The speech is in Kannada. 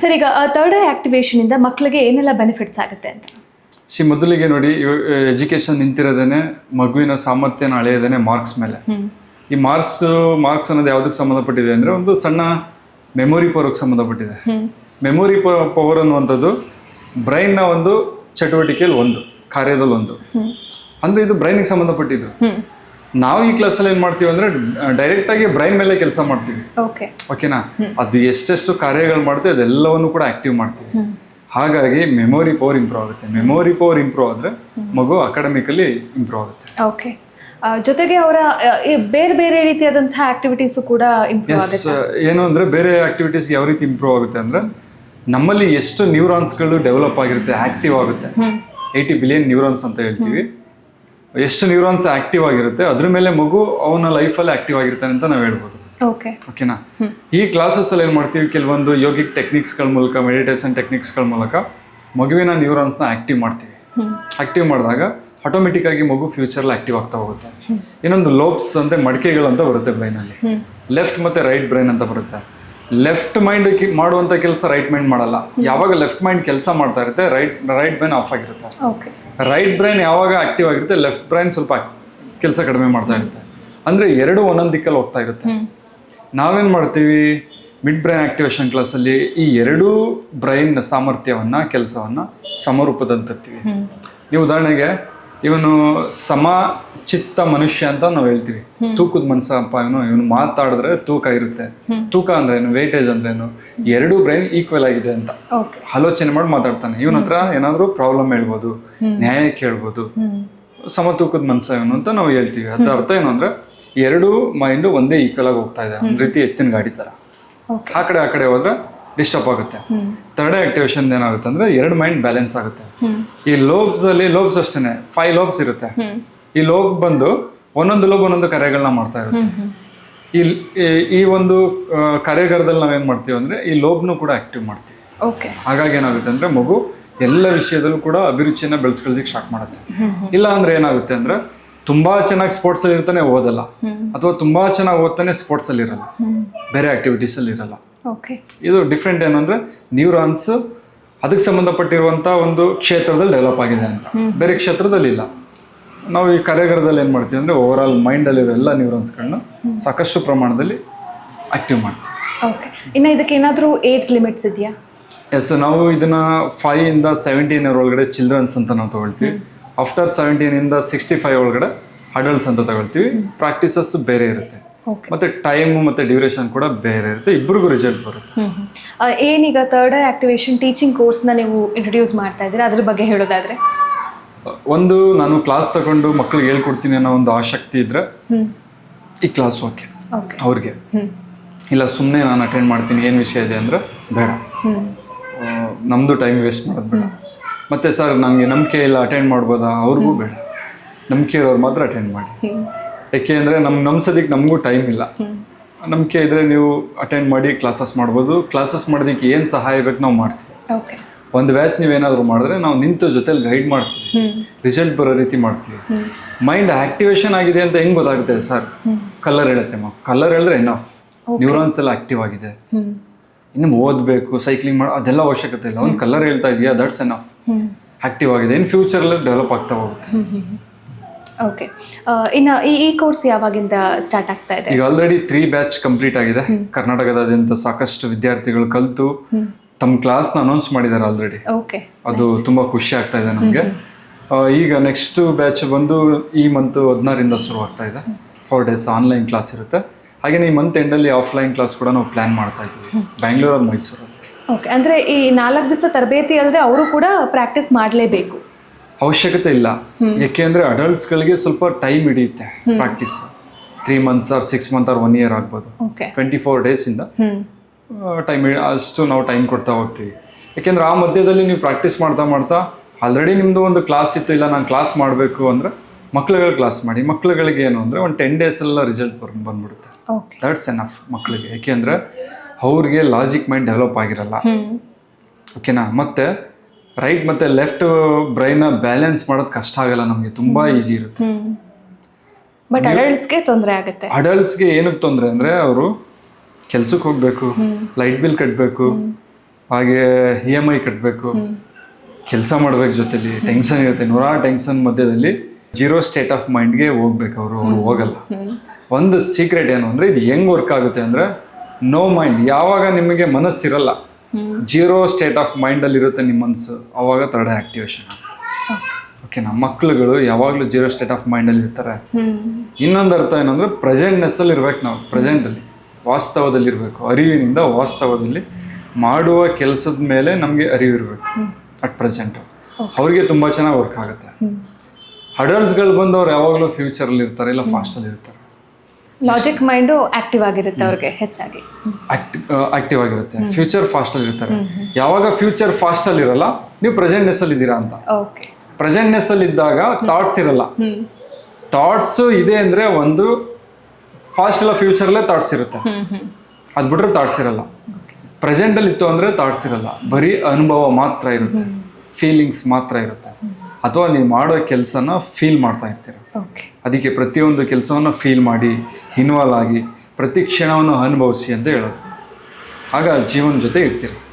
ಸರ್, ಈಗ ಥರ್ಡ್ ಐ ಆಕ್ಟಿವೇಶನ್ ಇಂದ ಮಕ್ಕಳಿಗೆ ಏನೆಲ್ಲ ಬೆನಿಫಿಟ್ಸ್ ಆಗುತ್ತೆ ಅಂತ? ಮೊದಲಿಗೆ ನೋಡಿ, ಎಜುಕೇಶನ್ ನಿಂತಿರೋದೇನೆ ಮಗುವಿನ ಸಾಮರ್ಥ್ಯನ ಅಳೆಯೋದೇನೆ ಮಾರ್ಕ್ಸ್ ಮೇಲೆ. ಈ ಮಾರ್ಕ್ಸ್ ಅನ್ನೋದು ಯಾವುದಕ್ಕೆ ಸಂಬಂಧಪಟ್ಟಿದೆ ಅಂದರೆ ಒಂದು ಸಣ್ಣ ಮೆಮೊರಿ ಪವರ್ಗೆ ಸಂಬಂಧಪಟ್ಟಿದೆ. ಮೆಮೊರಿ ಪವರ್ ಅನ್ನುವಂಥದ್ದು ಬ್ರೈನ್ನ ಒಂದು ಚಟುವಟಿಕೆಯಲ್ಲಿ ಒಂದು ಕಾರ್ಯದಲ್ಲಿ ಒಂದು, ಅಂದರೆ ಇದು ಬ್ರೈನ್ಗೆ ಸಂಬಂಧಪಟ್ಟಿದ್ದು. ನಾವು ಈ ಕ್ಲಾಸಲ್ಲಿ ಏನು ಮಾಡ್ತೀವಿ ಅಂದರೆ ಡೈರೆಕ್ಟಾಗಿ ಬ್ರೈನ್ ಮೇಲೆ ಕೆಲಸ ಮಾಡ್ತೀವಿ. ಓಕೆನಾ? ಅದು ಎಷ್ಟೆಷ್ಟು ಕಾರ್ಯಗಳು ಮಾಡ್ತೀವಿ ಅದೆಲ್ಲವನ್ನು ಕೂಡ ಆಕ್ಟಿವ್ ಮಾಡ್ತೀವಿ. ಹಾಗಾಗಿ ಮೆಮೊರಿ ಪವರ್ ಇಂಪ್ರೂವ್ ಆಗುತ್ತೆ. ಮೆಮೊರಿ ಪವರ್ ಇಂಪ್ರೂವ್ ಆದರೆ ಮಗು ಅಕಾಡೆಮಿಕಲಿ ಇಂಪ್ರೂವ್ ಆಗುತ್ತೆ. ಓಕೆ, ಜೊತೆಗೆ ಅವರ ಬೇರೆ ಬೇರೆ ರೀತಿಯಾದಂತಹ ಆಕ್ಟಿವಿಟೀಸು ಕೂಡ ಇಂಪ್ರೂವ್ ಆಗುತ್ತೆ. ಏನು ಅಂದರೆ ಬೇರೆ ಆಕ್ಟಿವಿಟೀಸ್ಗೆ ಯಾವ ರೀತಿ ಇಂಪ್ರೂವ್ ಆಗುತ್ತೆ ಅಂದರೆ ನಮ್ಮಲ್ಲಿ ಎಷ್ಟು ನ್ಯೂರಾನ್ಸ್ಗಳು ಡೆವಲಪ್ ಆಗಿರುತ್ತೆ, ಆಕ್ಟಿವ್ ಆಗುತ್ತೆ. 80 ಬಿಲಿಯನ್ ನ್ಯೂರಾನ್ಸ್ ಅಂತ ಹೇಳ್ತೀವಿ. ಎಷ್ಟು ನ್ಯೂರಾನ್ಸ್ ಆಕ್ಟಿವ್ ಆಗಿರುತ್ತೆ ಅದ್ರ ಮೇಲೆ ಮಗು ಅವನ ಲೈಫಲ್ಲಿ ಆಕ್ಟಿವ್ ಆಗಿರ್ತಾನೆ ಅಂತ ನಾವು ಹೇಳ್ಬೋದು. ಓಕೆನಾ? ಈ ಕ್ಲಾಸಸ್ಸಲ್ಲಿ ಏನು ಮಾಡ್ತೀವಿ, ಕೆಲವೊಂದು ಯೋಗಿಕ್ ಟೆಕ್ನಿಕ್ಸ್ಗಳ ಮೂಲಕ, ಮೆಡಿಟೇಷನ್ ಟೆಕ್ನಿಕ್ಸ್ಗಳ ಮೂಲಕ ಮಗುವಿನ ನ್ಯೂರಾನ್ಸ್ನ ಆಕ್ಟಿವ್ ಮಾಡ್ತೀವಿ. ಆಕ್ಟಿವ್ ಮಾಡಿದಾಗ ಆಟೋಮೆಟಿಕ್ ಆಗಿ ಮಗು ಫ್ಯೂಚರ್ಲಿ ಆಕ್ಟಿವ್ ಆಗ್ತಾ ಹೋಗುತ್ತೆ. ಇನ್ನೊಂದು ಲೋಬ್ಸ್ ಅಂದರೆ ಮಡಿಕೆಗಳು ಅಂತ ಬರುತ್ತೆ ಬ್ರೈನಲ್ಲಿ. ಲೆಫ್ಟ್ ಮತ್ತು ರೈಟ್ ಬ್ರೈನ್ ಅಂತ ಬರುತ್ತೆ. ಲೆಫ್ಟ್ ಮೈಂಡ್ ಮಾಡುವಂಥ ಕೆಲಸ ರೈಟ್ ಮೈಂಡ್ ಮಾಡಲ್ಲ. ಯಾವಾಗ ಲೆಫ್ಟ್ ಮೈಂಡ್ ಕೆಲಸ ಮಾಡ್ತಾ ಇರುತ್ತೆ ರೈಟ್ ಬ್ರೈನ್ ಆಫ್ ಆಗಿರುತ್ತೆ. ರೈಟ್ ಬ್ರೈನ್ ಯಾವಾಗ ಆಕ್ಟಿವ್ ಆಗಿರುತ್ತೆ ಲೆಫ್ಟ್ ಬ್ರೈನ್ ಸ್ವಲ್ಪ ಕೆಲಸ ಕಡಿಮೆ ಮಾಡ್ತಾ ಇರುತ್ತೆ. ಅಂದರೆ ಎರಡು ಒಂದೊಂದು ದಿಕ್ಕಲ್ಲಿ ಹೋಗ್ತಾ ಇರುತ್ತೆ. ನಾವೇನು ಮಾಡ್ತೀವಿ, ಮಿಡ್ ಬ್ರೈನ್ ಆಕ್ಟಿವೇಶನ್ ಕ್ಲಾಸಲ್ಲಿ ಈ ಎರಡೂ ಬ್ರೈನ್ ಸಾಮರ್ಥ್ಯವನ್ನು, ಕೆಲಸವನ್ನು ಸಮರೂಪದಲ್ಲಿ ತರ್ತೀವಿ. ನೀವು ಉದಾಹರಣೆಗೆ ಇವನು ಸಮಚಿತ್ತ ಮನುಷ್ಯ ಅಂತ ನಾವು ಹೇಳ್ತೀವಿ. ತೂಕದ ಮನಸ್ಸಪ್ಪ, ಇವನು ಮಾತಾಡಿದ್ರೆ ತೂಕ ಇರುತ್ತೆ. ತೂಕ ಅಂದ್ರೆ ಏನು, ವೇಟೇಜ್ ಅಂದ್ರೇನು, ಎರಡೂ ಬ್ರೈನ್ ಈಕ್ವಲ್ ಆಗಿದೆ ಅಂತ ಆಲೋಚನೆ ಮಾಡಿ ಮಾತಾಡ್ತಾನೆ. ಇವನ ಹತ್ರ ಏನಾದರೂ ಪ್ರಾಬ್ಲಮ್ ಹೇಳ್ಬೋದು, ನ್ಯಾಯ ಕೇಳ್ಬೋದು. ಸಮತೂಕದ ಮನಸ್ಸ ಇವನು ಅಂತ ನಾವು ಹೇಳ್ತೀವಿ. ಅದ್ರ ಅರ್ಥ ಏನು ಅಂದ್ರೆ ಎರಡೂ ಮೈಂಡು ಒಂದೇ ಈಕ್ವಲ್ ಆಗಿ ಹೋಗ್ತಾ ಇದೆ, ಒಂದು ರೀತಿ ಎತ್ತಿನ ಗಾಡಿ ಥರ. ಆ ಕಡೆ ಹೋದ್ರೆ ಡಿಸ್ಟರ್ಬ್ ಆಗುತ್ತೆ. ಥರ್ಡ್ ಆಕ್ಟಿವೇಶನ್ ಏನಾಗುತ್ತೆ ಅಂದ್ರೆ ಎರಡು ಮೈಂಡ್ ಬ್ಯಾಲೆನ್ಸ್ ಆಗುತ್ತೆ. ಈ ಲೋಬ್ಸ್ ಅಷ್ಟೇನೆ 5 ಲೋಬ್ಸ್ ಇರುತ್ತೆ. ಈ ಲೋಬ್ ಬಂದು ಒಂದೊಂದು ಕಾರ್ಯಗಳನ್ನ ಮಾಡ್ತಾ ಇರುತ್ತೆ. ಈ ಒಂದು ಕಾರ್ಯಗಾರದಲ್ಲಿ ನಾವೇನ್ ಮಾಡ್ತೀವಿ ಅಂದ್ರೆ ಈ ಲೋಬ್ನು ಕೂಡ ಆಕ್ಟಿವ್ ಮಾಡ್ತೀವಿ. ಹಾಗಾಗಿ ಏನಾಗುತ್ತೆ ಅಂದ್ರೆ ಮಗು ಎಲ್ಲ ವಿಷಯದಲ್ಲೂ ಕೂಡ ಅಭಿರುಚಿಯನ್ನ ಬೆಳೆಸ್ಕೊಳ್ಳೋದಕ್ಕೆ ಸ್ಟಾರ್ಟ್ ಮಾಡುತ್ತೆ. ಇಲ್ಲ ಅಂದ್ರೆ ಏನಾಗುತ್ತೆ ಅಂದ್ರೆ ತುಂಬಾ ಚೆನ್ನಾಗಿ ಸ್ಪೋರ್ಟ್ಸ್ ಅಲ್ಲಿ ಇರ್ತಾನೆ, ಓದಲ್ಲ. ಅಥವಾ ತುಂಬಾ ಚೆನ್ನಾಗಿ ಓದ್ತಾನೆ, ಸ್ಪೋರ್ಟ್ಸ್ ಅಲ್ಲಿ ಇರಲ್ಲ, ಬೇರೆ ಆಕ್ಟಿವಿಟೀಸ್ ಅಲ್ಲಿ ಇರಲ್ಲ. ಇದು ಡಿಫ್ರೆಂಟ್ ಏನು ಅಂದ್ರೆ ನ್ಯೂರಾನ್ಸ್ ಅದಕ್ಕೆ ಸಂಬಂಧಪಟ್ಟಿರುವಂಥ ಒಂದು ಕ್ಷೇತ್ರದಲ್ಲಿ ಡೆವಲಪ್ ಆಗಿದೆ ಅಂತ, ಬೇರೆ ಕ್ಷೇತ್ರದಲ್ಲಿ ಇಲ್ಲ. ನಾವು ಈ ಕಾರ್ಯಗಾರದಲ್ಲಿ ಏನು ಮಾಡ್ತೀವಿ ಅಂದರೆ ಓವರ್ ಆಲ್ ಮೈಂಡಲ್ಲಿರೋ ಎಲ್ಲ ನ್ಯೂರಾನ್ಸ್ಗಳನ್ನ ಸಾಕಷ್ಟು ಪ್ರಮಾಣದಲ್ಲಿ ಆಕ್ಟಿವ್ ಮಾಡ್ತೀವಿ. ಇನ್ನು ಇದಕ್ಕೆ ಏನಾದರೂ ಏಜ್ ಲಿಮಿಟ್ಸ್ ಇದೆಯಾ? ಎಸ್, ನಾವು ಇದನ್ನ 5 ಇಂದ 17 ಒಳಗಡೆ ಚಿಲ್ಡ್ರನ್ಸ್ ಅಂತ ನಾವು ತಗೊಳ್ತೀವಿ. ಆಫ್ಟರ್ 17 ಇಂದ 65 ಒಳಗಡೆ ಅಡಲ್ಟ್ಸ್ ಅಂತ ತಗೊಳ್ತೀವಿ. ಪ್ರಾಕ್ಟೀಸಸ್ ಬೇರೆ ಇರುತ್ತೆ, ಮತ್ತೆ ಟೈಮ್ ಮತ್ತೆ ಡ್ಯೂರೇಷನ್ ಕೂಡ ಬೇರೆ ಇರುತ್ತೆ. ಇಬ್ಬರಿಗೂ ರಿಸಲ್ಟ್ ಬರುತ್ತೆ. ಏನೀಗ ಥರ್ಡ್ ಐ ಆಕ್ಟಿವೇಶನ್ ಟೀಚಿಂಗ್ ಕೋರ್ಸ್ನ ನೀವು ಇಂಟ್ರೊಡ್ಯೂಸ್ ಮಾಡ್ತಾ ಇದ್ದೀರಾ, ಅದ್ರ ಬಗ್ಗೆ ಹೇಳೋದಾದ್ರೆ? ಒಂದು, ನಾನು ಕ್ಲಾಸ್ ತಗೊಂಡು ಮಕ್ಕಳಿಗೆ ಹೇಳ್ಕೊಡ್ತೀನಿ ಅನ್ನೋ ಒಂದು ಆಸಕ್ತಿ ಇದ್ರೆ ಈ ಕ್ಲಾಸ್ ಓಕೆ ಅವ್ರಿಗೆ. ಇಲ್ಲ ಸುಮ್ಮನೆ ನಾನು ಅಟೆಂಡ್ ಮಾಡ್ತೀನಿ ಏನು ವಿಷಯ ಇದೆ ಅಂದರೆ ಬೇಡ, ನಮ್ಮದು ಟೈಮ್ ವೇಸ್ಟ್ ಮಾಡೋದು ಬೇಡ. ಮತ್ತು ಸರ್ ನನಗೆ ನಂಬಿಕೆ ಇಲ್ಲ ಅಟೆಂಡ್ ಮಾಡ್ಬೋದಾ, ಅವ್ರಿಗೂ ಬೇಡ. ನಂಬಿಕೆ ಇರೋರು ಮಾತ್ರ ಅಟೆಂಡ್ ಮಾಡಿ. ಯಾಕೆ ಅಂದರೆ ನಮ್ಮ ಸದ್ಯಕ್ಕೆ ನಮಗೂ ಟೈಮ್ ಇಲ್ಲ. ನಂಬಿಕೆ ಇದ್ದರೆ ನೀವು ಅಟೆಂಡ್ ಮಾಡಿ ಕ್ಲಾಸಸ್ ಮಾಡ್ಬೋದು. ಕ್ಲಾಸಸ್ ಮಾಡೋದಕ್ಕೆ ಏನು ಸಹಾಯ ಬೇಕು ನಾವು ಮಾಡ್ತೀವಿ. ಒಂದು ಬ್ಯಾಚ್ ನೀವೇನಾದರೂ ಮಾಡಿದ್ರೆ ನಾವು ನಿಂತು ಜೊತೆಲಿ ಗೈಡ್ ಮಾಡ್ತೀವಿ, ರಿಸಲ್ಟ್ ಬರೋ ರೀತಿ ಮಾಡ್ತೀವಿ. ಮೈಂಡ್ ಆಕ್ಟಿವೇಶನ್ ಆಗಿದೆ ಅಂತ ಹೆಂಗೆ ಗೊತ್ತಾಗುತ್ತೆ ಸರ್? ಕಲರ್ ಹೇಳುತ್ತೆ. ಕಲರ್ ಹೇಳಿದ್ರೆ ಎನಫ್, ನ್ಯೂರಾನ್ಸ್ ಎಲ್ಲ ಆಕ್ಟಿವ್ ಆಗಿದೆ. ಇನ್ನು ಓದಬೇಕು, ಸೈಕ್ಲಿಂಗ್ ಮಾಡೋ ಅದೆಲ್ಲ ಅವಶ್ಯಕತೆ ಇಲ್ಲ. ಒಂದು ಕಲರ್ ಹೇಳ್ತಾ ಇದೆಯಾ, ದಟ್ಸ್ ಎನಫ್, ಆಕ್ಟಿವ್ ಆಗಿದೆ. ಇನ್ನು ಫ್ಯೂಚರಲ್ಲಿ ಡೆವಲಪ್ ಆಗ್ತಾ ಹೋಗುತ್ತೆ. ಓಕೆ, ಇನ್ನು ಈ ಕೋರ್ಸ್ ಯಾವಾಗಿಂದ ಸ್ಟಾರ್ಟ್ ಆಗ್ತಾ ಇದೆ? ಈಗ ಆಲ್ರೆಡಿ 3 ಬ್ಯಾಚ್ ಕಂಪ್ಲೀಟ್ ಆಗಿದೆ. ಕರ್ನಾಟಕದಾದ್ಯಂತ ಸಾಕಷ್ಟು ವಿದ್ಯಾರ್ಥಿಗಳು ಕಲಿತು ತಮ್ಮ ಕ್ಲಾಸ್ನ ಅನೌನ್ಸ್ ಮಾಡಿದ್ದಾರೆ ಆಲ್ರೆಡಿ. ಅದು ತುಂಬಾ ಖುಷಿ ಆಗ್ತಾ ಇದೆ ನಮಗೆ. ಈಗ ನೆಕ್ಸ್ಟ್ ಬ್ಯಾಚ್ ಬಂದು ಈ ಮಂತ್ 16ರಿಂದ ಶುರು ಆಗ್ತಾ ಇದೆ. 4 days ಆನ್ಲೈನ್ ಕ್ಲಾಸ್ ಇರುತ್ತೆ. ಹಾಗೆಯೇ ಈ ಮಂತ್ ಎಂಡಲ್ಲಿ ಆಫ್ಲೈನ್ ಕ್ಲಾಸ್ ಕೂಡ ನಾವು ಪ್ಲಾನ್ ಮಾಡ್ತಾ ಇದ್ದೀವಿ, ಬ್ಯಾಂಗ್ಳೂರಲ್ಲಿ, ಮೈಸೂರಲ್ಲಿ. ಓಕೆ, ಅಂದರೆ ಈ 4 ದಿವಸ ತರಬೇತಿ ಅಲ್ಲದೆ ಅವರು ಕೂಡ ಪ್ರಾಕ್ಟೀಸ್ ಮಾಡಲೇಬೇಕು? ಅವಶ್ಯಕತೆ ಇಲ್ಲ. ಯಾಕೆಂದರೆ ಅಡಲ್ಟ್ಸ್ಗಳಿಗೆ ಸ್ವಲ್ಪ ಟೈಮ್ ಹಿಡಿಯುತ್ತೆ practice. 3 months or 6 months or 1 year ಆಗ್ಬೋದು. 24 days ಇಂದ ಟೈಮ್, ಅಷ್ಟು ನಾವು ಟೈಮ್ ಕೊಡ್ತಾ ಹೋಗ್ತೀವಿ. ಯಾಕೆಂದರೆ ಆ ಮಧ್ಯದಲ್ಲಿ ನೀವು ಪ್ರಾಕ್ಟೀಸ್ ಮಾಡ್ತಾ ಆಲ್ರೆಡಿ ನಿಮ್ಮದು ಒಂದು ಕ್ಲಾಸ್ ಇತ್ತು, ಇಲ್ಲ ನಾನು ಕ್ಲಾಸ್ ಮಾಡಬೇಕು ಅಂದರೆ ಮಕ್ಳುಗಳು ಕ್ಲಾಸ್ ಮಾಡಿ. ಮಕ್ಳುಗಳಿಗೆ ಏನು ಅಂದರೆ ಒಂದು 10 days ಎಲ್ಲ ರಿಸಲ್ಟ್ ಬಂದ್ಬಿಡುತ್ತೆ. ದಟ್ಸ್ ಎನಫ್ ಮಕ್ಕಳಿಗೆ. ಯಾಕೆಂದರೆ ಅವ್ರಿಗೆ ಲಾಜಿಕ್ ಮೈಂಡ್ ಡೆವಲಪ್ ಆಗಿರಲ್ಲ. ಓಕೆನಾ? ಮತ್ತು ರೈಟ್ ಮತ್ತು ಲೆಫ್ಟ್ ಬ್ರೈನ್ನ ಬ್ಯಾಲೆನ್ಸ್ ಮಾಡೋದು ಕಷ್ಟ ಆಗಲ್ಲ ನಮಗೆ, ತುಂಬ ಈಸಿ ಇರುತ್ತೆ. ಬಟ್ ಅಡಲ್ಟ್ಸ್ಗೆ ತೊಂದರೆ ಆಗುತ್ತೆ. ಅಡಲ್ಟ್ಸ್ಗೆ ಏನಕ್ಕೆ ತೊಂದರೆ ಅಂದರೆ ಅವರು ಕೆಲ್ಸಕ್ಕೆ ಹೋಗಬೇಕು, ಲೈಟ್ ಬಿಲ್ ಕಟ್ಟಬೇಕು, ಹಾಗೆ EMI ಕಟ್ಟಬೇಕು, ಕೆಲಸ ಮಾಡ್ಬೇಕು, ಜೊತೆಲಿ ಟೆನ್ಷನ್ ಇರುತ್ತೆ, ನೂರಾರು ಟೆನ್ಷನ್ ಮಧ್ಯದಲ್ಲಿ ಜೀರೋ ಸ್ಟೇಟ್ ಆಫ್ ಮೈಂಡ್ಗೆ ಹೋಗ್ಬೇಕು ಅವರು ಹೋಗಲ್ಲ. ಒಂದು ಸೀಕ್ರೆಟ್ ಏನು ಅಂದರೆ ಇದು ಹೆಂಗ್ ವರ್ಕ್ ಆಗುತ್ತೆ ಅಂದರೆ ನೋ ಮೈಂಡ್. ಯಾವಾಗ ನಿಮಗೆ ಮನಸ್ಸಿರಲ್ಲ, ಜೀರೋ ಸ್ಟೇಟ್ ಆಫ್ ಮೈಂಡಲ್ಲಿ ಇರುತ್ತೆ ನಿಮ್ಮ ಮನಸ್ಸು, ಅವಾಗ ಥರ್ಡ್ ಆಕ್ಟಿವೇಶನ್. ಓಕೆನಾ, ಮಕ್ಳುಗಳು ಯಾವಾಗಲೂ ಜೀರೋ ಸ್ಟೇಟ್ ಆಫ್ ಮೈಂಡಲ್ಲಿ ಇರ್ತಾರೆ. ಇನ್ನೊಂದು ಅರ್ಥ ಏನಂದರೆ ಪ್ರೆಸೆಂಟ್ನೆಸ್ಸಲ್ಲಿ ಇರ್ಬೇಕು ನಾವು, ಪ್ರೆಸೆಂಟಲ್ಲಿ ವಾಸ್ತವದಲ್ಲಿ ಇರಬೇಕು, ಅರಿವಿನಿಂದ ವಾಸ್ತವದಲ್ಲಿ ಮಾಡುವ ಕೆಲಸದ ಮೇಲೆ ನಮಗೆ ಅರಿವಿರಬೇಕು ಅಟ್ ಪ್ರೆಸೆಂಟು. ಅವ್ರಿಗೆ ತುಂಬ ಚೆನ್ನಾಗಿ ವರ್ಕ್ ಆಗುತ್ತೆ. ಅಡಲ್ಟ್ಸ್ಗಳು ಬಂದವ್ರು ಯಾವಾಗಲೂ ಫ್ಯೂಚರಲ್ಲಿ ಇರ್ತಾರೆ, ಇಲ್ಲ ಫಾಸ್ಟಲ್ಲಿ ಇರ್ತಾರೆ. ಲಾಜಿಕ್ ಮೈಂಡು ಆಕ್ಟಿವ್ ಆಗಿರುತ್ತೆ ಅವ್ರಿಗೆ ಹೆಚ್ಚಾಗಿ, ಆಕ್ಟಿವ್ ಆಗಿರುತ್ತೆ. ಫ್ಯೂಚರ್ ಫಾಸ್ಟಲ್ಲಿ ಇರ್ತಾರೆ. ಯಾವಾಗ ಫ್ಯೂಚರ್ ಫಾಸ್ಟಲ್ಲಿ ಇರಲ್ಲ, ನೀವು ಪ್ರೆಸೆಂಟ್ನೆಸ್ಸಲ್ಲಿ ಇದ್ದೀರಾ ಅಂತ. ಓಕೆ, ಪ್ರೆಸೆಂಟ್ನೆಸ್ಸಲ್ಲಿ ಇದ್ದಾಗ ಥಾಟ್ಸ್ ಇರಲ್ಲ. ಥಾಟ್ಸು ಇದೆ ಅಂದರೆ ಒಂದು ಫಾಸ್ಟ್ ಇಲ್ಲ ಫ್ಯೂಚರಲ್ಲೇ ಥಾಟ್ಸ್ ಇರುತ್ತೆ, ಅದು ಬಿಟ್ರೆ ಥಾಟ್ಸ್ ಇರಲ್ಲ. ಪ್ರೆಸೆಂಟಲ್ಲಿ ಇತ್ತು ಅಂದರೆ ಥಾಟ್ಸ್ ಇರಲ್ಲ, ಬರೀ ಅನುಭವ ಮಾತ್ರ ಇರುತ್ತೆ, ಫೀಲಿಂಗ್ಸ್ ಮಾತ್ರ ಇರುತ್ತೆ. ಅಥವಾ ನೀವು ಮಾಡೋ ಕೆಲಸನ ಫೀಲ್ ಮಾಡ್ತಾ ಇರ್ತೀರ. ಅದಕ್ಕೆ ಪ್ರತಿಯೊಂದು ಕೆಲಸವನ್ನು ಫೀಲ್ ಮಾಡಿ, ಇನ್ವಾಲ್ವ್ ಆಗಿ, ಪ್ರತಿ ಕ್ಷಣವನ್ನು ಅನುಭವಿಸಿ ಅಂತ ಹೇಳೋದು. ಆಗ ಜೀವನ ಜೊತೆ ಇರ್ತೀರಿ.